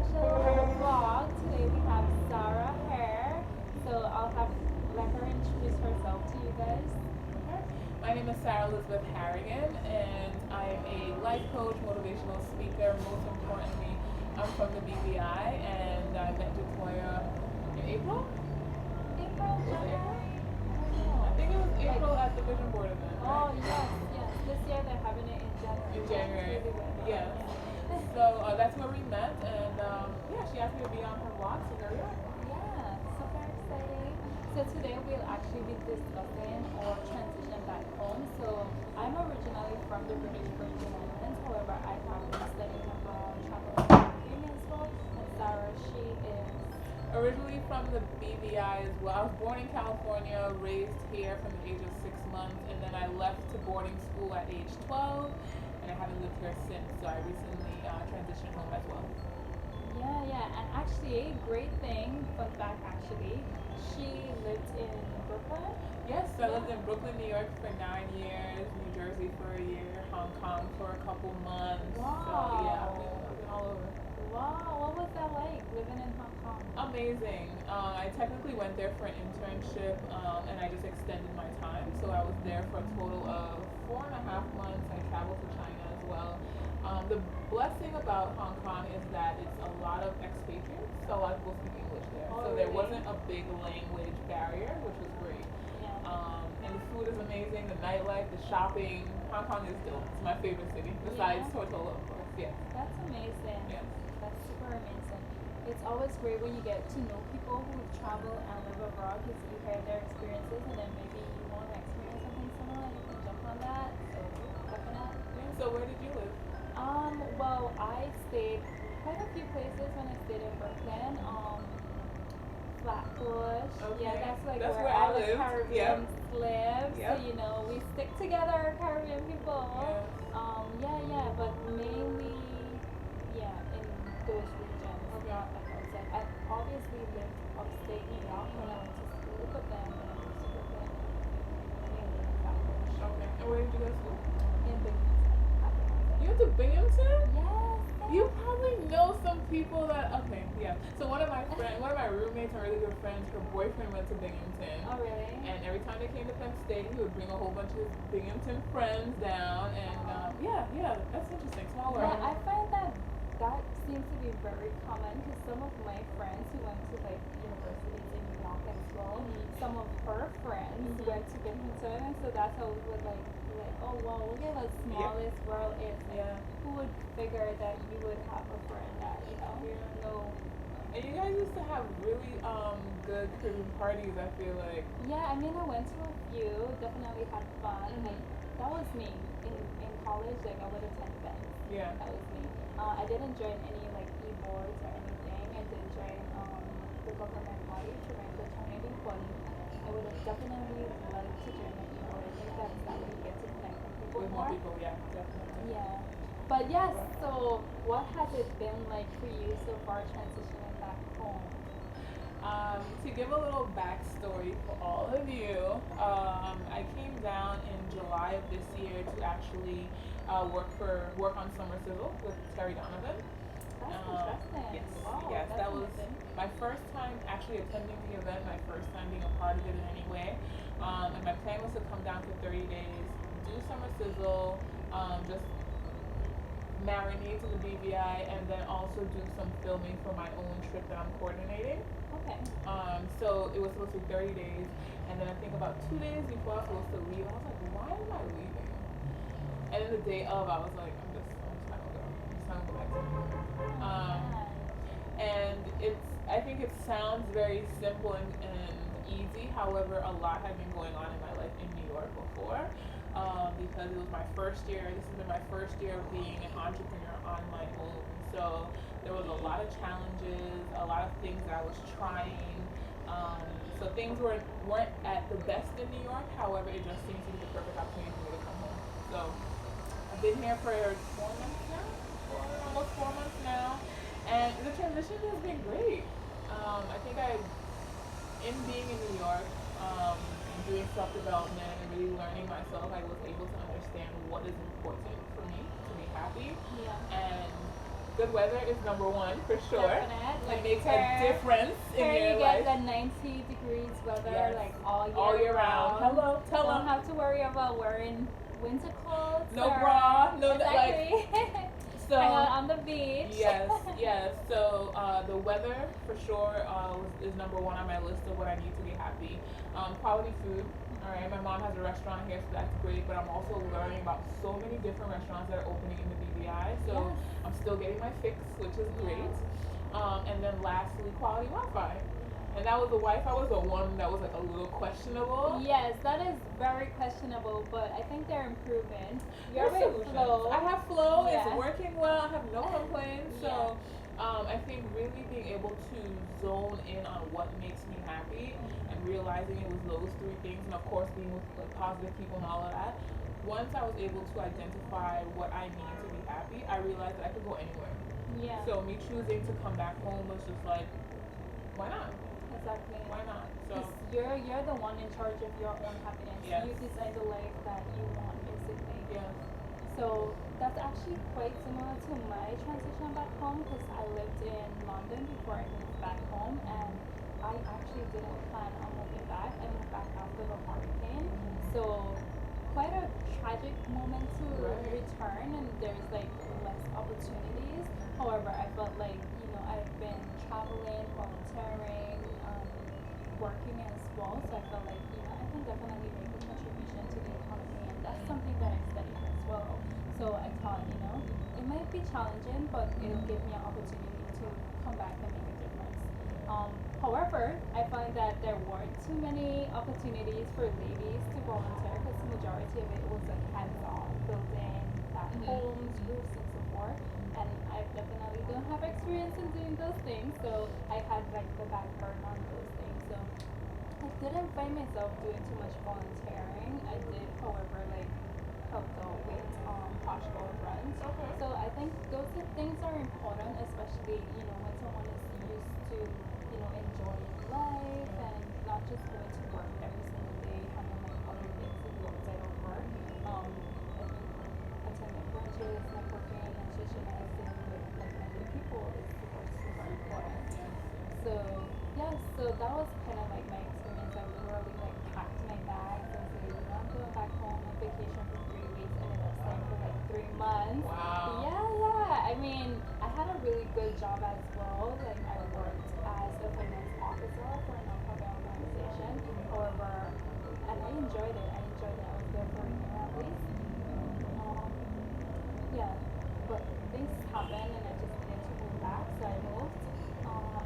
special vlog. Today we have Sarah here. So I'll have let her introduce herself to you guys. Okay. My name is Sarah Elizabeth Harrigan, and I am a life coach, motivational speaker. Most importantly, I'm from the BVI, and I met Victoria in April. April, January? I think it was April at the Vision Board event. Oh yes, yes. This year they're having it in January. In January, Really good. yes. Yeah. So that's where we met, and yeah, she asked me to be on her vlog, so here we are. Yeah, super exciting. So today we'll actually be discussing our transition back home. So I'm originally from the British Virgin Islands. However, I have been studying abroad, traveling around Union as well. And Sarah, she is Originally from the BVI as well. I was born in California, raised here from the age of 6 months, and then I left to boarding school at age 12, and I haven't lived here since. So I recently transitioned home as well. yeah. And actually, great thing, fun fact actually, she lived in Brooklyn. Yes, so I lived in Brooklyn, New York for 9 years, New Jersey for a year, Hong Kong for a couple months. Wow. So yeah, I've been all over. Wow, what was that like living in Hong Kong? Amazing. I technically went there for an internship, and I just extended my time. So I was there for a total of 4.5 months. I traveled to China as well. The blessing about Hong Kong is that it's a lot of expatriates, so a lot of people speak English there. Oh, so there really? wasn't a big language barrier, which was great. Yeah. And the food is amazing, the nightlife, the shopping. Hong Kong is still it's my favorite city, besides Yeah. Tortola, of course. Yes. That's amazing. Yes. That's super amazing. It's always great when you get to know people who travel and live abroad because you hear their experiences and then maybe you want to experience something similar and you can jump on that. So definitely. Yeah, so where did you live? Well, I stayed quite a few places when I stayed in Brooklyn. Flatbush. Okay. Yeah, that's like That's where where I all the lived. Caribbeans live. Yep. So you know, we stick together, Caribbean people. Yes. Yeah, but mainly, yeah, in those regions, Okay. not like outside. I obviously lived upstate New York when I went to school, but then when I moved to Brooklyn, mainly in Flatbush. Okay. And where did you go to school? In Binghamton. You went to Binghamton? Yes. You probably know some people that. Okay, yeah. So one of my roommates, and really good friends, her boyfriend went to Binghamton. Oh, really? And every time they came to Penn State, he would bring a whole bunch of his Binghamton friends down. And yeah, that's interesting. Small world. Yeah, I find that seems to be very common because some of my friends who went to like universities in New York as well, some of her friends went to Binghamton, and so that's how we would like be like, oh wow, look at how small this world is. Yeah. Who would figure that you would have a friend that know? And you guys used to have really good Caribbean parties, I feel like. Yeah, I mean I went to a few, definitely had fun. Like that was me in college. Like I would attend events. Yeah. That was me. I didn't join any like e-boards or anything. I did join the government body to run the fraternity, but I would have definitely liked to join an e-board. I think that's that way you get to connect with people With more people, yeah, definitely. Yeah. But yes, so what has it been like for you so far transitioning back home? To give a little backstory for all of you, I came down in July of this year to actually work on Summer Sizzle with Terry Donovan. That's interesting. Yes, Wow, yes, that's that was amazing. my first time actually attending the event, my first time being a part of it in any way. And my plan was to come down for 30 days, do Summer Sizzle, just marinate to the BVI, and then also do some filming for my own trip that I'm coordinating. Okay. So it was supposed to be 30 days, and then I think about 2 days before I was supposed to leave, I was like, why am I leaving? And then the day of, I was like, I'm just not gonna go. I'm just not gonna go back to New York. And I think it sounds very simple and easy. However, a lot had been going on in my life in New York before. Because it was my first year. This has been my first year of being an entrepreneur on my own. So there was a lot of challenges, a lot of things that I was trying. So things weren't at the best in New York. However, it just seems to be the perfect opportunity for me to come home. So I've been here for 4 months now, almost 4 months now, and the transition has been great. I think in being in New York, doing self-development and really learning myself, I was able to understand what is important for me to be happy. Yeah. And good weather is number one for sure. Definite. It makes a difference in here your you life. get the 90 degrees weather Yes. like all year round. Hello, tell Don't them. have to worry about wearing winter clothes. No or bra, no exactly. So hang out on the beach. yes. So the weather for sure is number one on my list of what I need to be happy. Quality food. All right, my mom has a restaurant here, so that's great. But I'm also learning about so many different restaurants that are opening in the BVI. So Yes. I'm still getting my fix, which is great. And then lastly, quality Wi-Fi. And that was the Wi-Fi was the one that was like a little questionable. Yes, that is very questionable, but I think they're improving. You're There's with solutions. Flow. I have Flow. Yeah. It's working well. I have no complaints. So Yeah. I think really being able to zone in on what makes me happy and realizing it was those three things, and of course being with like positive people and all of that. Once I was able to identify what I need to be happy, I realized that I could go anywhere. Yeah. So me choosing to come back home was just like, why not? Exactly. Why not? So 'Cause you're the one in charge of your own happiness. Yes. You decide the life that you want, basically. yes. So that's actually quite similar to my transition back home because I lived in London before I moved back home, and I actually didn't plan on moving back. I moved back after the hurricane, so quite a tragic moment to Right. return, and there's like less opportunities. However, I felt like I've been traveling, volunteering, working as well, so I felt like I can definitely make a contribution to the economy, and that's something that I'm studying as well. So I thought, it might be challenging, but it'll give me an opportunity to come back and make a difference. However, I find that there weren't too many opportunities for ladies to volunteer because the majority of it was like hands-on, building back homes, roofs, and so forth. And I definitely don't have experience in doing those things, so I had like the back burn on those things. So I didn't find myself doing too much volunteering. I did, however, like help out with Portugal brunch. Okay. So I think those things are important, especially when someone is used to enjoying life and not just going to work every single day, having like other things to do outside of work. I think attending brunches, networking, and socializing with like-minded people is super important. So so that was kind of like my experience. I literally like packed my bags and said, I'm going back home on vacation for 3 weeks, and ended up staying for like 3 months. Wow. Yeah. I mean, I had a really good job as well. Like I worked as a finance officer for a nonprofit organization. However, and I enjoyed it. I was there for a year at least. Yeah, but things happened and I just needed to move back, so I moved.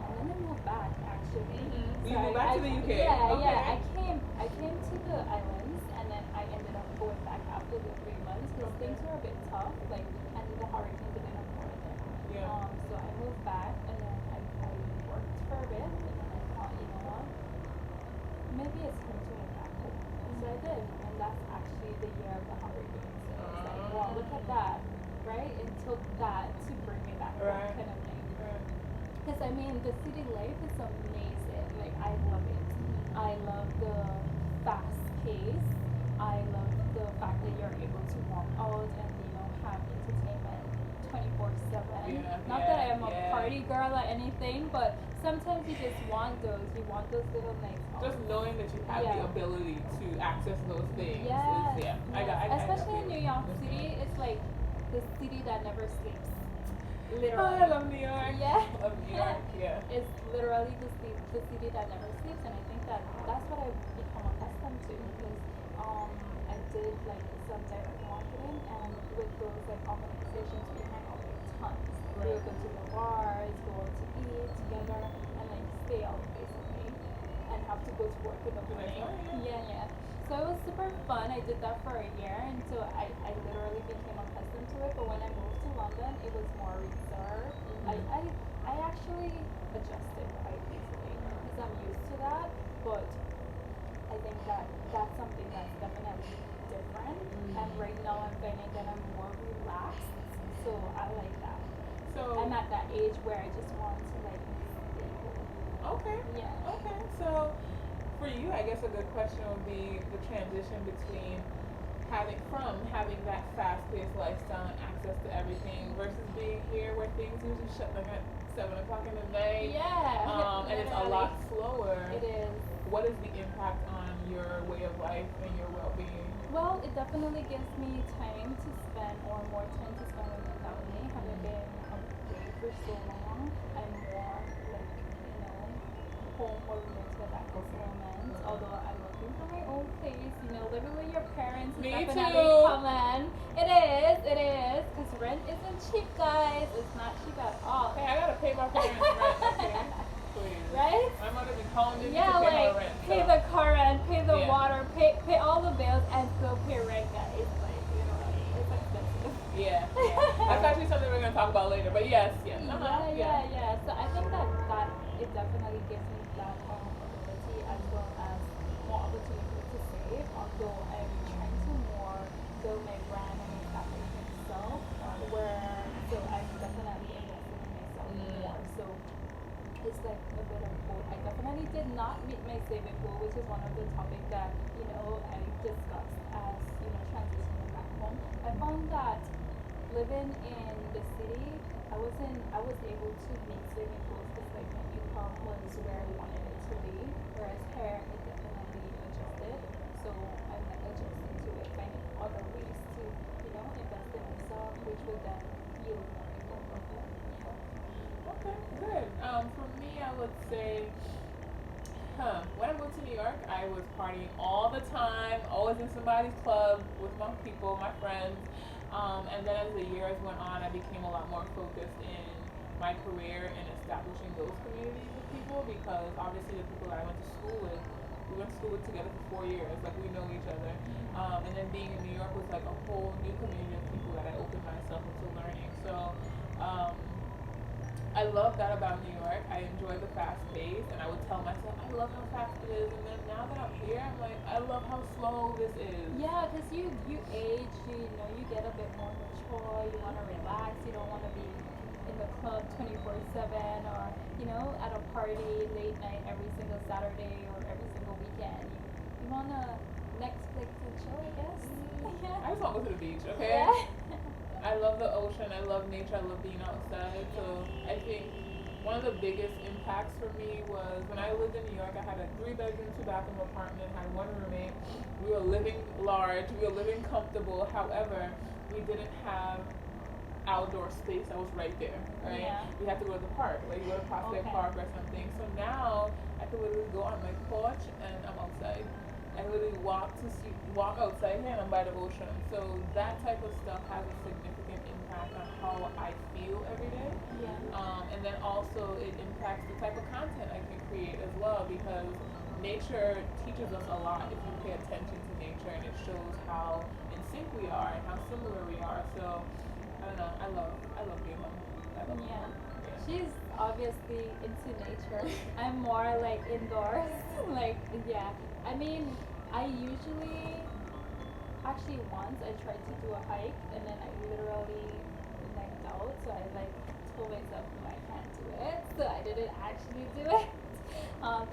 And then I moved back actually. You So moved back to the UK? Yeah, Okay. I came to the islands and then I ended up going back after the 3 months because things were a bit tough, like, and the hurricane didn't afford it. Yeah. So I moved back and then I worked for a bit and then I thought, what? Maybe it's time to move back home. So I did, and that's actually the year of the hurricane. So it's like, wow, look at that, right? It took that to bring me back home, Right. kind of thing. Right. Because I mean, the city life is amazing. Like I love it. I love the fast pace. I love the fact that you're able to walk out and have entertainment 24/7. Not that I am a party girl or anything, but sometimes you just want those. You want those little nights off. Just knowing that you have the ability to access those things Yes. is, I Especially in definitely New York City, it's like the city that never sleeps. Literally. Oh, I love New York. Yeah. I love New York, yeah. It's literally the city that never sleeps, and I think that's what I've become accustomed to because I did like some direct marketing, and with those like organizations we hang out with tons. We would go to the bars, go out to eat together, and like stay out basically, and have to go to work in the morning. Yeah. So it was super fun. I did that for a year, and so I literally became accustomed to it. But when I moved to London, it was more reserved. I actually adjusted quite easily because I'm used to that. But I think that's something that's definitely different. And right now I'm finding that I'm more relaxed. So I like that. So I'm at that age where I just want to like stay home. Okay. Yeah. Okay. So for you, I guess a good question would be the transition between having that fast-paced lifestyle and access to everything versus being here where things usually shut down at 7 o'clock in the night. Yeah. And it's a lot slower. It is. What is the impact on your way of life and your well-being? Well, it definitely gives me time to spend, or more time to spend with my family. Having been away for so long, I'm more like, home oriented at this moment. Although I'm looking for my own place, living with your parents is Me definitely too. common. It is, because rent isn't cheap, guys. It's not cheap at all. Hey, I gotta pay my parents' rent, okay? Please. Right? My mother been calling me Yeah, to pay like my rent. pay So. the car rent, pay the Yeah. water, pay all the bills, and still pay rent, guys. Like, it's expensive. Yeah. That's actually something we're gonna talk about later. But yes. Yeah. So I think that it definitely gives me that ability as well as more opportunity to save. Although I'm trying to more build my brand and establish myself, so I'm definitely investing in myself more. So it's like a bit of both. I definitely did not meet my saving goal, which is one of the topics that I discussed as transitioning back home. I found that living in the city, I was able to meet saving goals because like my income was where I wanted it to be, whereas here it definitely adjusted. So I'm like adjusting to it, finding other ways to invest in myself, which would then yield more income from home. Okay, good. For me, I would say, when I moved to New York, I was partying all the time, always in somebody's club with my people, my friends. And then as the years went on, I became a lot more focused in my career and establishing those communities with people because obviously the people that I went to school with, we went to school with together for 4 years, like we know each other. And then being in New York was like a whole new community of people that I opened myself into learning. So I love that about New York. I enjoy the fast pace, and I would tell myself, I love how fast it is. And then now that I'm here, I'm like, I love how slow this is. Yeah, because you age, you get a bit more mature. You want to relax. You don't want to be in the club 24/7 or at a party late night every single Saturday or every single weekend. You want to Netflix and chill, I guess. I just want to go to the beach, okay? Yeah. I love the ocean, I love nature, I love being outside. So I think one of the biggest impacts for me was when I lived in New York, I had a 3-bedroom, 2-bathroom apartment, had one roommate. We were living large, we were living comfortable. However, we didn't have outdoor space that was right there, right? Yeah. We had to go to the park, like go to Prospect Okay. Park or something. So now I could literally go on my porch and I'm outside. I literally walk outside here and I'm by the ocean. So that type of stuff has a significant impact on how I feel every day. Yeah. And then also it impacts the type of content I can create as well because nature teaches us a lot if you pay attention to nature and it shows how in sync we are and how similar we are. So I don't know, I love being home. I love being home. Yeah. She's obviously into nature. I'm more like indoors. I mean, I usually, actually once I tried to do a hike and then I literally necked out. So I told myself, no, I can't do it. So I didn't actually do it.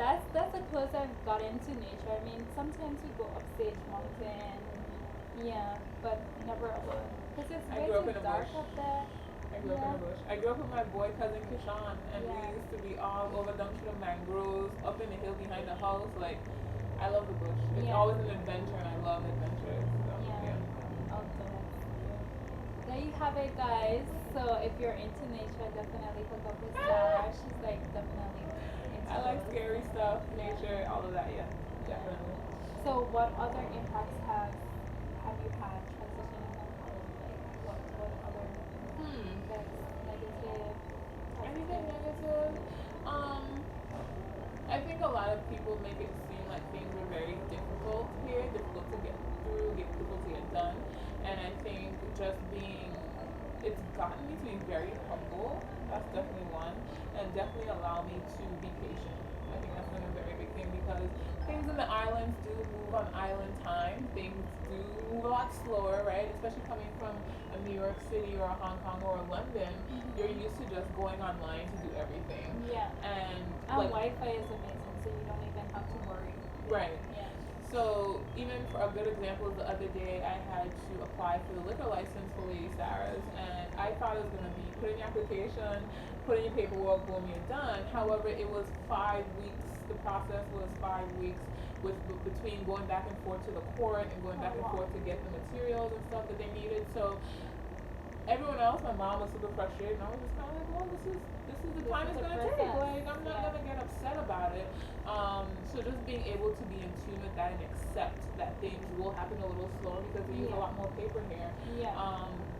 That's the closest I've got into nature. I mean, sometimes we go up Sage Mountain. Yeah, but never alone. Because it's way too dark up there. I grew up in the bush. I grew up with my boy cousin Kishan, and we used to be all over down to the mangroves, up in the hill behind the house. Like, I love the bush. It's always an adventure, and I love adventures. So, Outdoors. There you have it, guys. So if you're into nature, definitely hook up with Sarah. She's definitely into I like those. scary stuff, nature, all of that. Yeah, definitely. So what other impacts have you had transitioning from home? What other effects, negative? Anything negative? I think a lot of people make it seem like things are very difficult here, difficult to get through, difficult to get done. And I think just it's gotten me to be very humble. That's definitely one. And definitely allow me to be patient. I think that's been a very big thing because things in the islands do move on island time. Things do move a lot slower, right? Especially coming from a New York City or a Hong Kong or a London, you're used to just going online to do everything. Yeah. And Wi-Fi is amazing, so you don't even have to worry. Right. Yeah. So even for a good example is the other day I had to apply for the liquor license for Lady Sarah's, and I thought it was gonna be put in your application, put in your paperwork, boom, you're done. However, it was 5 weeks. The process was 5 weeks with between going back and forth to the court and going back and forth to get the materials and stuff that they needed. So everyone else, my mom was super frustrated, and I was just kind of like, well, this is the time it's gonna take. Like, I'm not gonna get upset about it. So just being able to be in tune with that and accept that things will happen a little slower because they use a lot more paper here. Yeah.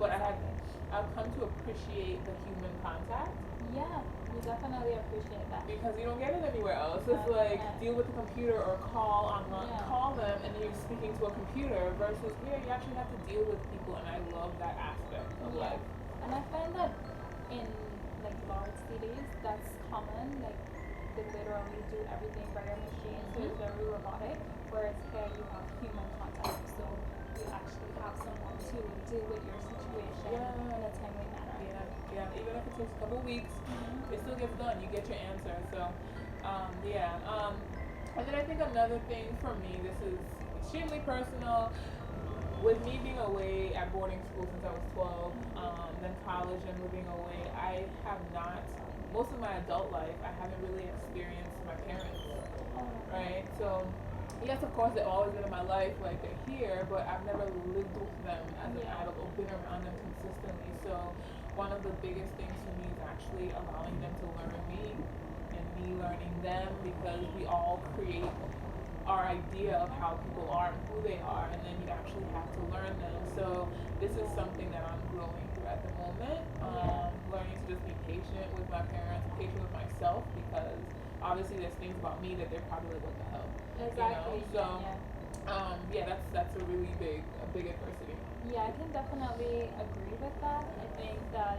But I've come to appreciate the human contact. Yeah, you definitely appreciate that. Because you don't get it anywhere else. It's like deal with the computer or call online, call them, and then you're speaking to a computer versus here you actually have to deal with people, and I love that aspect of life. And I find that in like large cities, that's common. Like they literally do everything by a machine, so it's very robotic. Whereas here you have human contact, so you actually have someone to deal with your situation in a timely manner. Yeah, even if it takes a couple weeks, it still gets done. You get your answer. So, and then I think another thing for me, this is extremely personal. With me being away at boarding school since I was 12, then college and moving away, I have not, most of my adult life, I haven't really experienced my parents, right? So, yes, of course, they've always been in my life, like they're here, but I've never lived with them as an adult or been around them consistently. So one of the biggest things for me is actually allowing them to learn me and me learning them, because we all create our idea of how people are and who they are, and then you actually have to learn them. So this is something that I'm growing through at the moment, learning to just be patient with my parents, patient with myself, because obviously there's things about me that they're probably like, what the hell? Exactly. You know? So, that's a really big adversity. Yeah, I can definitely agree with that. I think that,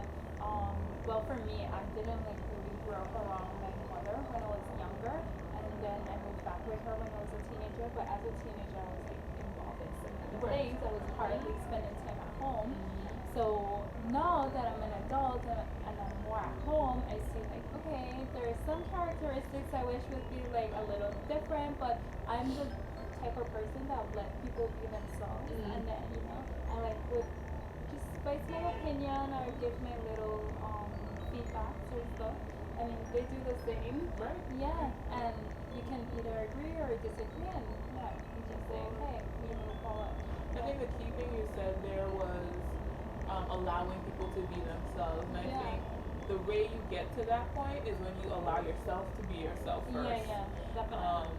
well, for me, I didn't like really grow up around my mother when I was younger, and then I moved back with her when I was a teenager. But as a teenager, I was like involved in so many things. I was hardly spending time at home. So now that I'm an adult and I'm more at home, I see like, okay, there are some characteristics I wish would be like a little different, but I'm the type of person that would let people be themselves, and then I like would just voice my opinion or give my little feedbacks or stuff. I mean, they do the same, right? Yeah, and you can either agree or disagree, and you just say, okay, we move forward. I think the key thing you said there was allowing people to be themselves, and I think the way you get to that point is when you allow yourself to be yourself first. Definitely.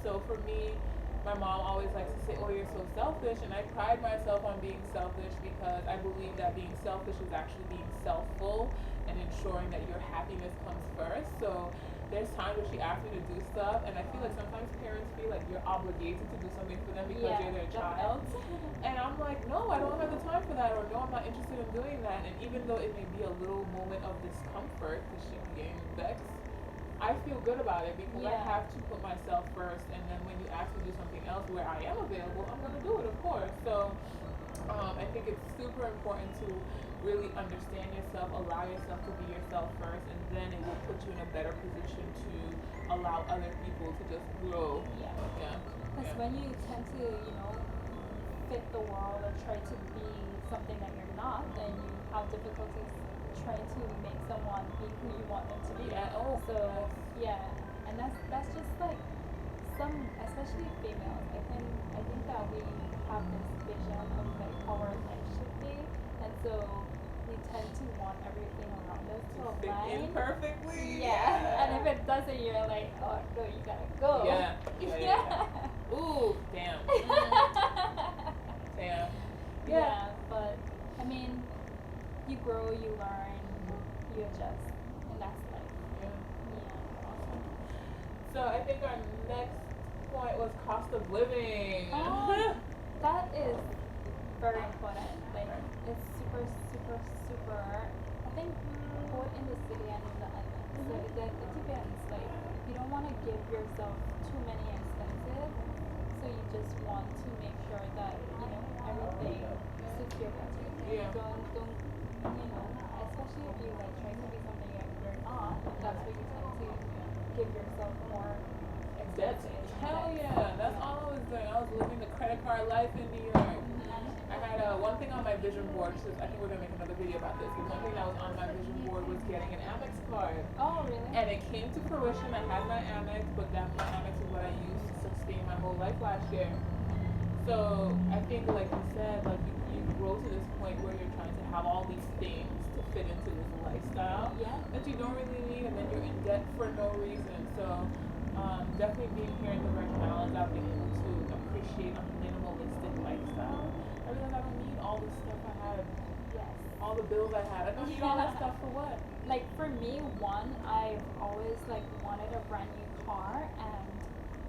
So for me, my mom always likes to say, oh, you're so selfish, and I pride myself on being selfish because I believe that being selfish is actually being selfful and ensuring that your happiness comes first. So there's times where she asks me to do stuff, and I feel like sometimes parents feel like you're obligated to do something for them because you're their child. And I'm like, no, I don't have the time for that, or no, I'm not interested in doing that. And even though it may be a little moment of discomfort because she can get vexed, I feel good about it because I have to put myself first, and then when you ask me to do something else where I am available, I'm going to do it, of course. So I think it's super important to really understand yourself, allow yourself to be yourself first, and then it will put you in a better position to allow other people to just grow. Because when you tend to, fit the world or try to be something that you're not, then you have difficulties trying to make someone be who you want them to be. And that's just like especially females. I think that we have this vision of like how our life should be, and so we tend to want everything around us to align perfectly. And if it doesn't, you're like, oh no, you gotta go. Ooh, damn. Damn. But I mean, you grow, you learn, you adjust, and that's life. Awesome. So I think our next point was cost of living. That is very important. Like, it's super, super, super. I think both in the city and in the island. So it depends. Like, you don't want to give yourself too many expenses. So you just want to make sure that everything suits your budget. Don't especially if you like try to be something that you're not. That's where you tend to give yourself more expenses. That's expensive. hell yeah. That's all I was doing. I was living the credit card life in New York. I had one thing on my vision board, which is, I think we're gonna make another video about this. But one thing that was on my vision board was getting an Amex card. Oh, really? And it came to fruition. I had my Amex, but that my Amex is what I used to sustain my whole life last year. So I think, like you said, like you grow to this point where you're trying to have all these things to fit into this lifestyle that you don't really need, and then you're in debt for no reason. So definitely being here in the Virgin Islands, I've been able to appreciate a minimalistic lifestyle. I realized I don't need all the stuff I had, Yes. all the bills I had. I don't need all that stuff for what? Like for me, I've always like wanted a brand new car, and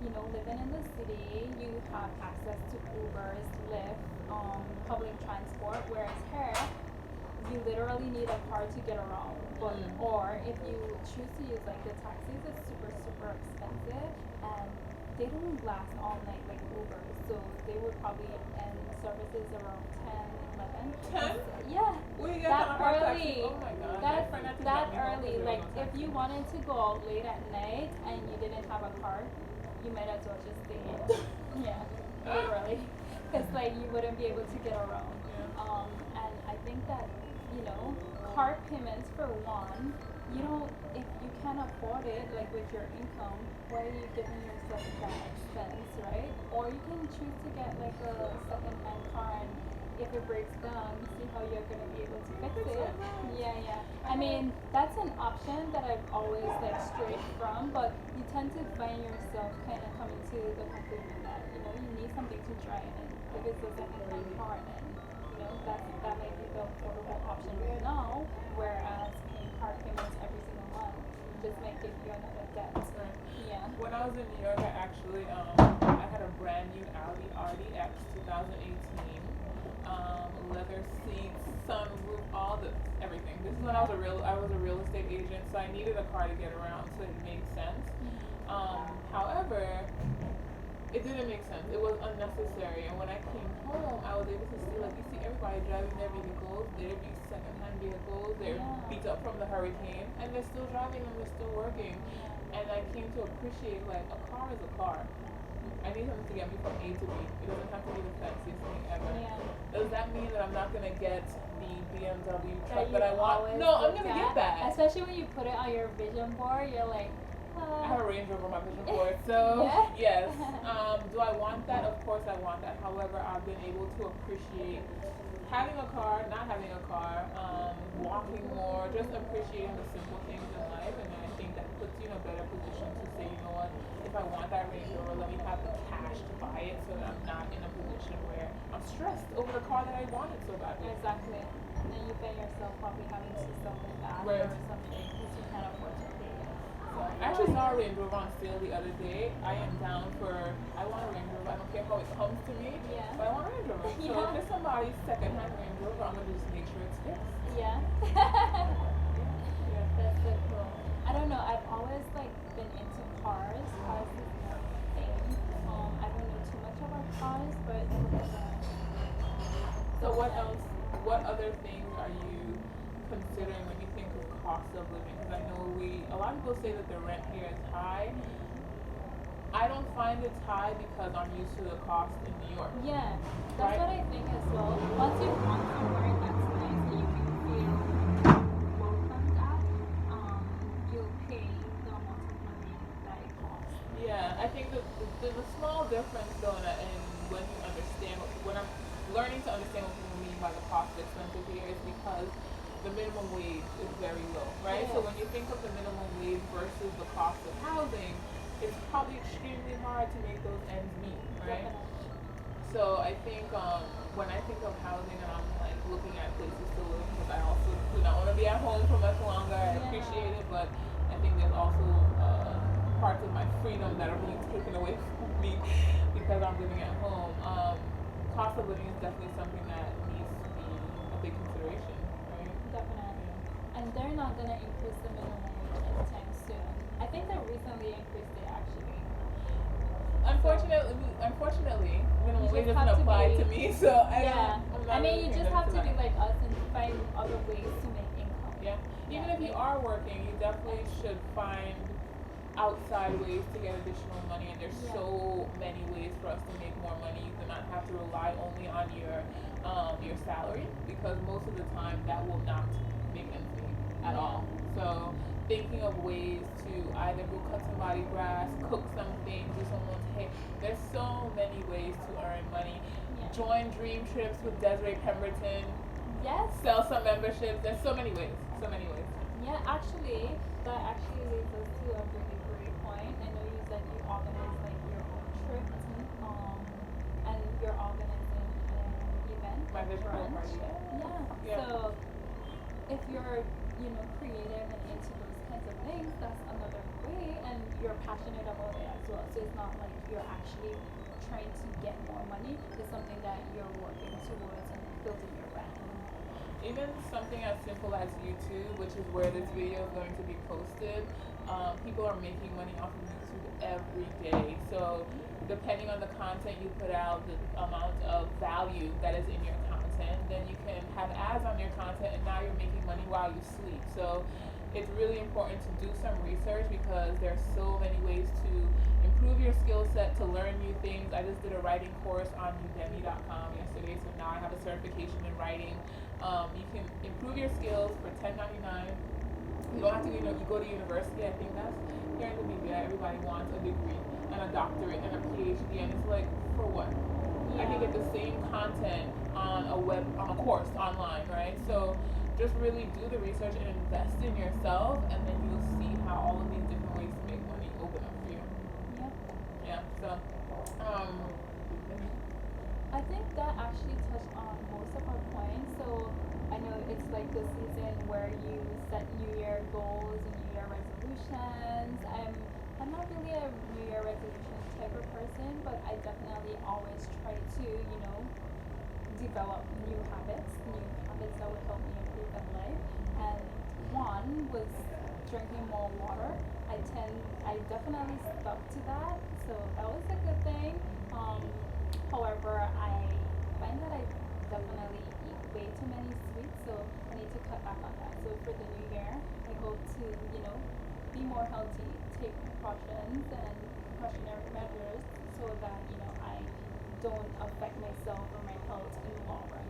you know, living in the city, you have access to Ubers, Lyft, public transport, whereas here, you literally need a car to get around. But or if you choose to use like the taxis, it's super expensive, and they don't last all night like Uber, so they would probably end services around 10, 11. 10? Yeah. Where you get That on a early. Oh my god. That My friend had to that drop me home early. because Like we were on if you taxi. wanted to go out late at night and you didn't have a car, you might as well just stay in. Yeah, literally, because like you wouldn't be able to get around. And I think that, you know, car payments for one, you don't, if you can't afford it, like with your income, why are you giving yourself that expense, right? Or you can choose to get like a second-hand car, and if it breaks down, see how you're gonna be able to fix it. Yeah. I mean, that's an option that I've always like strayed from, but you tend to find yourself kind of coming to the conclusion that, you know, you need something to drive in. If it's a second-hand car, then you know that might be the affordable option right now. Whereas paying car payments every single month just might give you another debt. Right. Yeah. When I was in New York, I actually I had a brand new Audi RDX 2018. Leather seats, sunroof, everything. This is when I was a real estate agent, so I needed a car to get around, so it made sense. However, it didn't make sense. It was unnecessary. And when I came home, I was able to see, like, you see everybody driving their vehicles. They're these second-hand vehicles. They're beat up from the hurricane, and they're still driving them. They're still working. And I came to appreciate, like, a car is a car. I need something to get me from A to B. It doesn't have to be the fanciest thing ever. Does that mean that I'm not going to get the BMW truck that I want? No, I'm going to get that. Especially when you put it on your vision board, you're like, I have a Range Rover on my vision board, so yes. Do I want that? Of course I want that. However, I've been able to appreciate having a car, not having a car, walking more, just appreciating the simple things in life, and I think that puts you in a better position to say, you know what, if I want that Range Rover, let me have the cash to buy it so that I'm not in a position where I'm stressed over the car that I wanted so badly. Exactly. And then you find yourself probably having to sell it back or something because you can't afford to pay it. I actually saw a Range Rover on sale the other day. I am down for, I want a Range Rover. I don't care how it comes to me, but I want a Range Rover. So if there's somebody's second-hand Range Rover, I'm going to just make sure it's fixed. Yeah. That's so cool. I don't know. I've always like been into cars. Cars is my thing. I don't know too much about cars, but so what else? What other things are you considering when you think of cost of living? Because I know a lot of people say that the rent here is high. I don't find it's high because I'm used to the cost in New York. Yeah, that's what I think as well. Once you want somewhere that's nice and you can feel welcomed at, you'll pay the amount of money that it costs. Yeah, I think there's a small difference though in when you understand, when I'm learning to understand what people mean by the cost of expensive here is because the minimum wage is very low, right? So when you think of the minimum wage versus the cost of housing, it's probably extremely hard to make those ends meet, right? So I think when I think of housing and I'm like looking at places to live, because I also do not want to be at home for much longer, I appreciate it, but I think there's also parts of my freedom that are being taken away from me because I'm living at home. Cost of living is definitely something that needs to be a big consideration, right? Definitely. And they're not going to increase the minimum wage anytime soon. I think they recently increased it actually. Unfortunately, minimum wage doesn't apply to me, so I mean, you just have to be like us and find other ways to make income. Yeah. Even if you are working, you definitely should find outside ways to get additional money, and there's so many ways for us to make more money. You do not have to rely only on your salary, because most of the time that will not make ends meet at all. So thinking of ways to either go cut somebody's grass, cook something, do someone's hair. There's so many ways to earn money. Join Dream Trips with Desiree Pemberton. Yes. Sell some memberships. There's so many ways. So many ways. Yeah, actually, that actually leads us to a really great point. I know you said you organize like your own trips, and you're organizing an event, My vision board brunch. party. Yeah. So if you're, creative and into those kinds of things, that's another way, and you're passionate about it as well. So it's not like you're actually trying to get more money. It's something that you're working towards and building your brand. Even something as simple as YouTube, which is where this video is going to be posted, people are making money off of YouTube every day. So depending on the content you put out, the amount of value that is in your content, then you can have ads on your content, and now you're making money while you sleep. So it's really important to do some research, because there's so many ways to improve your skill set, to learn new things. I just did a writing course on udemy.com yesterday, so now I have a certification in writing. You can improve your skills for $10.99. You don't have to, you go to university. I think that's here in the media. Everybody wants a degree and a doctorate and a PhD, and it's like, for what? I can get the same content on a course online, right? So just really do the research and invest in yourself, and then you'll see how all of these different ways to make money open up for you. Yeah. So, I think that actually touched on most of our points. So I know it's like the season where you set New Year goals and New Year resolutions. I'm not really a New Year resolution type of person, but I definitely always try to, develop new habits that would help me improve in life. And one was drinking more water. I definitely stuck to that, so that was a good thing. However, I find that I definitely eat way too many sweets, so I need to cut back on that. So for the new year, I hope to, be more healthy, take precautions and precautionary measures, so that, I don't affect myself or my health in the long run.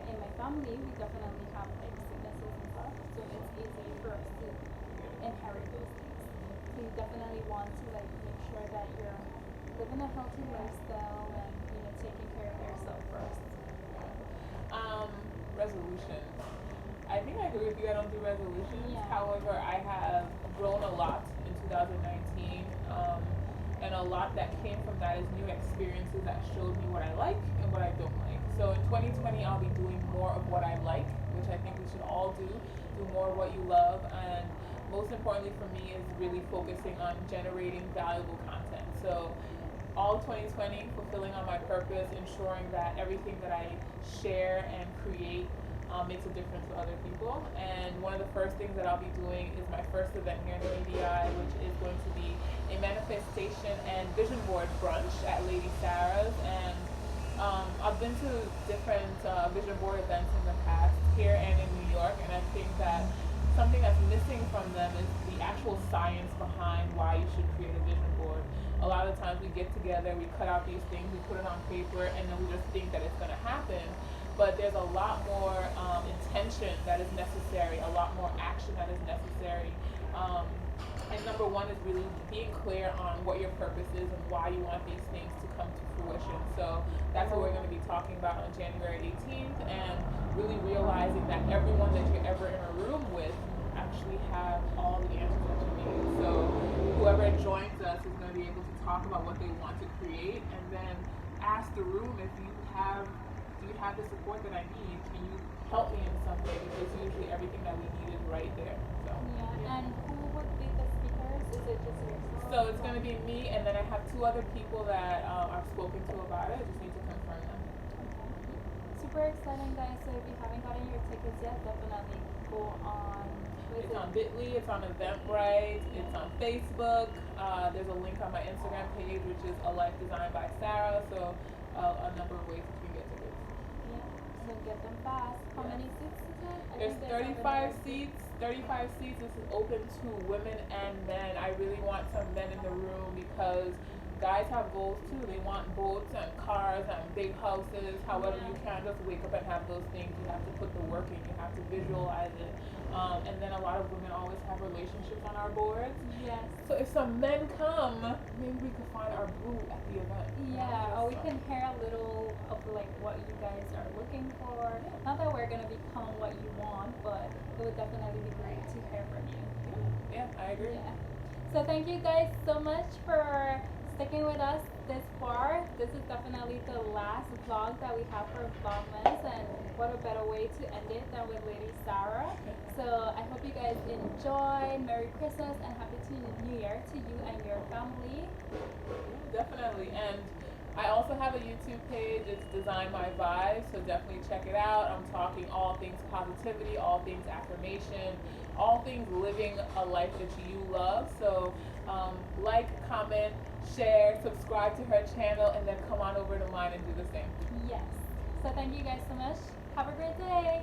In my family, we definitely have like sicknesses and stuff, so it's easy for us to inherit those things. So you definitely want to like make sure that you're living a healthy lifestyle and taking care of yourself first. Resolutions. I think I agree with you. I don't do resolutions. Yeah. However, I have grown a lot in 2019, and a lot that came from that is new experiences that showed me what I like and what I don't like. So in 2020, I'll be doing more of what I like, which I think we should all do. Do more of what you love, and most importantly for me is really focusing on generating valuable content. So all 2020, fulfilling on my purpose, ensuring that everything that I share and create makes a difference to other people. And one of the first things that I'll be doing is my first event here in the ADI, which is going to be a manifestation and vision board brunch at Lady Sarah's. And I've been to different vision board events in the past, here and in New York, and I think that something that's missing from them is the actual science behind why you should create a vision board. A lot of times we get together, we cut out these things, we put it on paper, and then we just think that it's going to happen. But there's a lot more intention that is necessary, a lot more action that is necessary. And number one is really being clear on what your purpose is and why you want these things to come to fruition. So that's what we're going to be talking about on January 18th, and really realizing that everyone that you're ever in a room with actually have all the answers that you need. So whoever joins us is going to be able to talk about what they want to create, and then ask the room if do you have the support that I need? Can you help me in some way? Because usually everything that we need is right there. So And who would be the speakers? Is it just yourself? So it's going to be me, and then I have two other people that I've spoken to about it. I just need to confirm them. Super exciting, guys. So if you haven't gotten your tickets yet, definitely go on. It's on Bitly, it's on Eventbrite, it's on Facebook. There's a link on my Instagram page, which is A Life Designed by Sarah. So a number of ways that you can get tickets. Yeah, so get them fast. How many seats is it? There's 35 seats. 35 seats. This is open to women and men. I really want because guys have goals too. They want boats and cars and big houses. However, you can't just wake up and have those things. You have to put the work in. You have to visualize it. And then a lot of women always have relationships on our boards. Yes. So if some men come, maybe we could find our boo at the event. Yeah, or we can hear a little of like what you guys are looking for. Not that we're gonna become what you want, but it would definitely be great to hear from you. Yeah, I agree. Yeah. So thank you guys so much for sticking with us this far. This is definitely the last vlog that we have for Vlogmas, and what a better way to end it than with Lady Sarah. So I hope you guys enjoy. Merry Christmas and Happy New Year to you and your family. Yeah, definitely. And I also have a YouTube page. It's Design My Vibes, so definitely check it out. I'm talking all things positivity, all things affirmation, all things living a life that you love. So like, comment, share, subscribe to her channel, and then come on over to mine and do the same. Yes. So thank you guys so much. Have a great day.